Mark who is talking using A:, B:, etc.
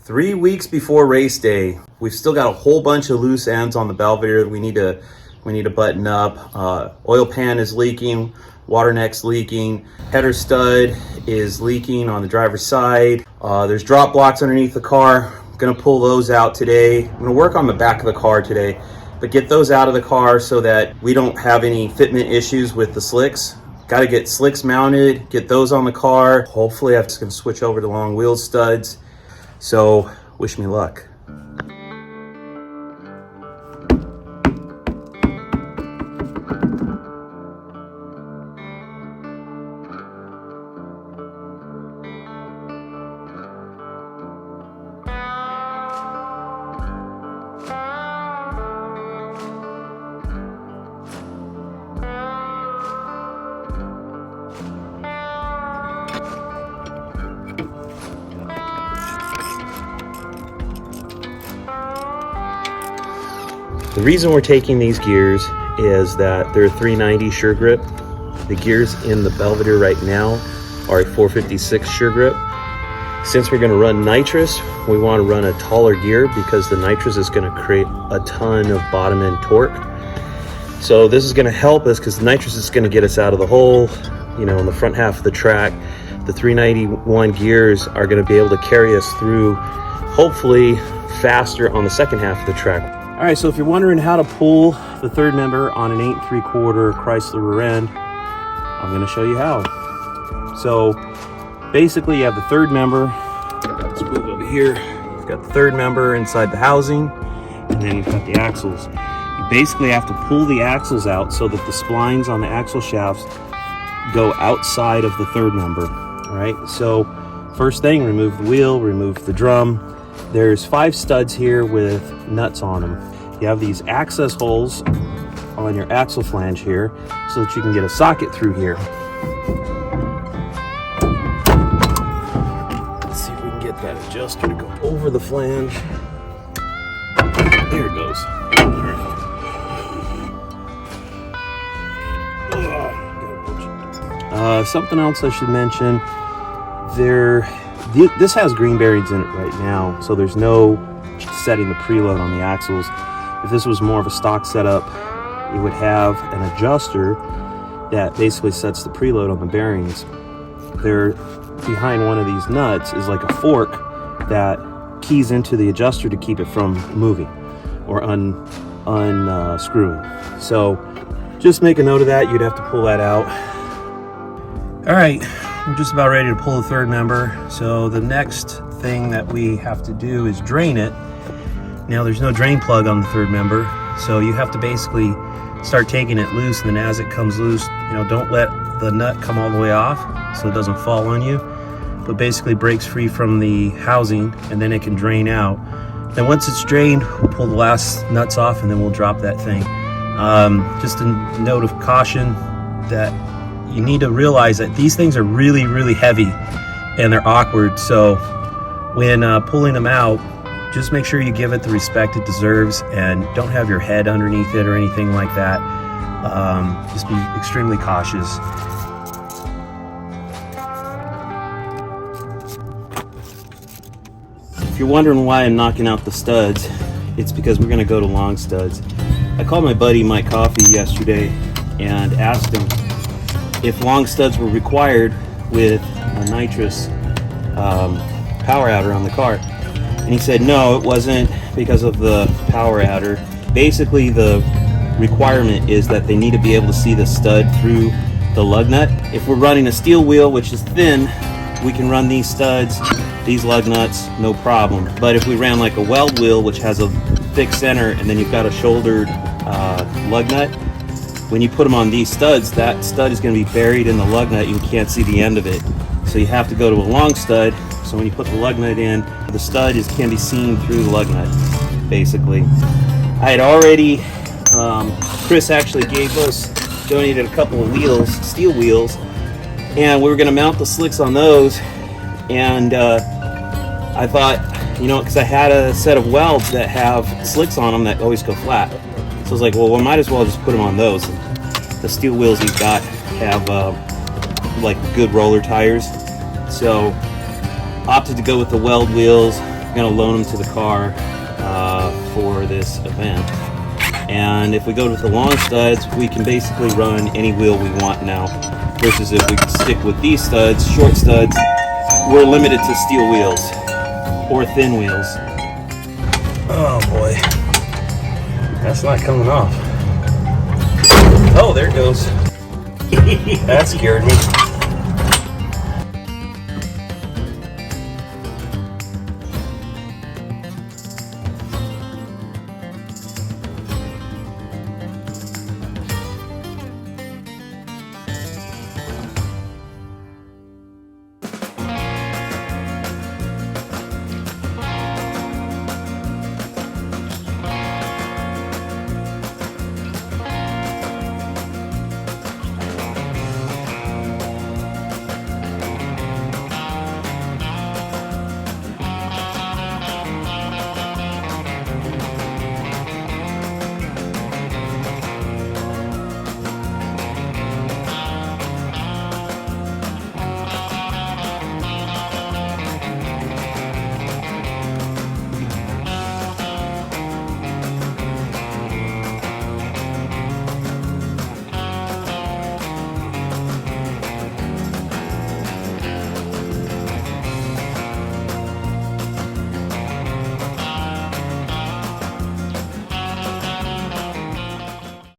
A: 3 weeks before race day. We've still got a whole bunch of loose ends on the Belvedere that we need to button up. Oil pan is leaking, water neck's leaking, header stud is leaking on the driver's side. There's drop blocks underneath the car. I'm gonna pull those out today. I'm gonna work on the back of the car today, but get those out of the car so that we don't have any fitment issues with the slicks. Got to get slicks mounted, get those on the car. Hopefully I'm just gonna switch over to long wheel studs. So wish me luck. The reason we're taking these gears is that they're a 390 sure grip. The gears in the Belvedere right now are a 456 sure grip. Since we're going to run nitrous, we want to run a taller gear because the nitrous is going to create a ton of bottom end torque. So this is going to help us because the nitrous is going to get us out of the hole, in the front half of the track. The 391 gears are going to be able to carry us through, hopefully faster on the second half of the track. All right, so if you're wondering how to pull the third member on an 8 3/4 Chrysler rear end, I'm gonna show you how. So basically you have the third member, let's move over here. You've got the third member inside the housing, and then you've got the axles. You basically have to pull the axles out so that the splines on the axle shafts go outside of the third member, all right? So first thing, remove the wheel, remove the drum. There's 5 studs here with nuts on them. You have these access holes on your axle flange here so that you can get a socket through here. Let's see if we can get that adjuster to go over the flange. There it goes. Something else I should mention, this has green bearings in it right now, so there's no setting the preload on the axles. If this was more of a stock setup, it would have an adjuster that basically sets the preload on the bearings. There, behind one of these nuts is like a fork that keys into the adjuster to keep it from moving or unscrewing. So just make a note of that. You'd have to pull that out. All right, we're just about ready to pull the third member. So the next thing that we have to do is drain it. Now there's no drain plug on the third member, so you have to basically start taking it loose, and then as it comes loose, don't let the nut come all the way off so it doesn't fall on you, but basically breaks free from the housing, and then it can drain out. Then once it's drained, we'll pull the last nuts off, and then we'll drop that thing. Just a note of caution that you need to realize that these things are really, really heavy and they're awkward. So when pulling them out, just make sure you give it the respect it deserves and don't have your head underneath it or anything like that. Just be extremely cautious. If you're wondering why I'm knocking out the studs, it's because we're gonna go to long studs. I called my buddy Mike Coffey yesterday and asked him if long studs were required with a nitrous power adder on the car. And he said no, it wasn't because of the power adder. Basically the requirement is that they need to be able to see the stud through the lug nut. If we're running a steel wheel, which is thin, we can run these studs, these lug nuts, no problem. But if we ran like a weld wheel, which has a thick center and then you've got a shouldered lug nut, when you put them on these studs, that stud is going to be buried in the lug nut. You can't see the end of it. So you have to go to a long stud. So when you put the lug nut in, the stud can be seen through the lug nut, basically. I had already, Chris actually donated a couple of wheels, steel wheels, and we were going to mount the slicks on those. And I thought, because I had a set of welds that have slicks on them that always go flat. So I was like, well, we might as well just put them on those. The steel wheels you've got have like good roller tires. So opted to go with the weld wheels. I'm gonna loan them to the car for this event. And if we go with the long studs, we can basically run any wheel we want now. Versus if we stick with these studs, short studs, we're limited to steel wheels or thin wheels. Oh boy, that's not coming off. Oh, there it goes. That scared me.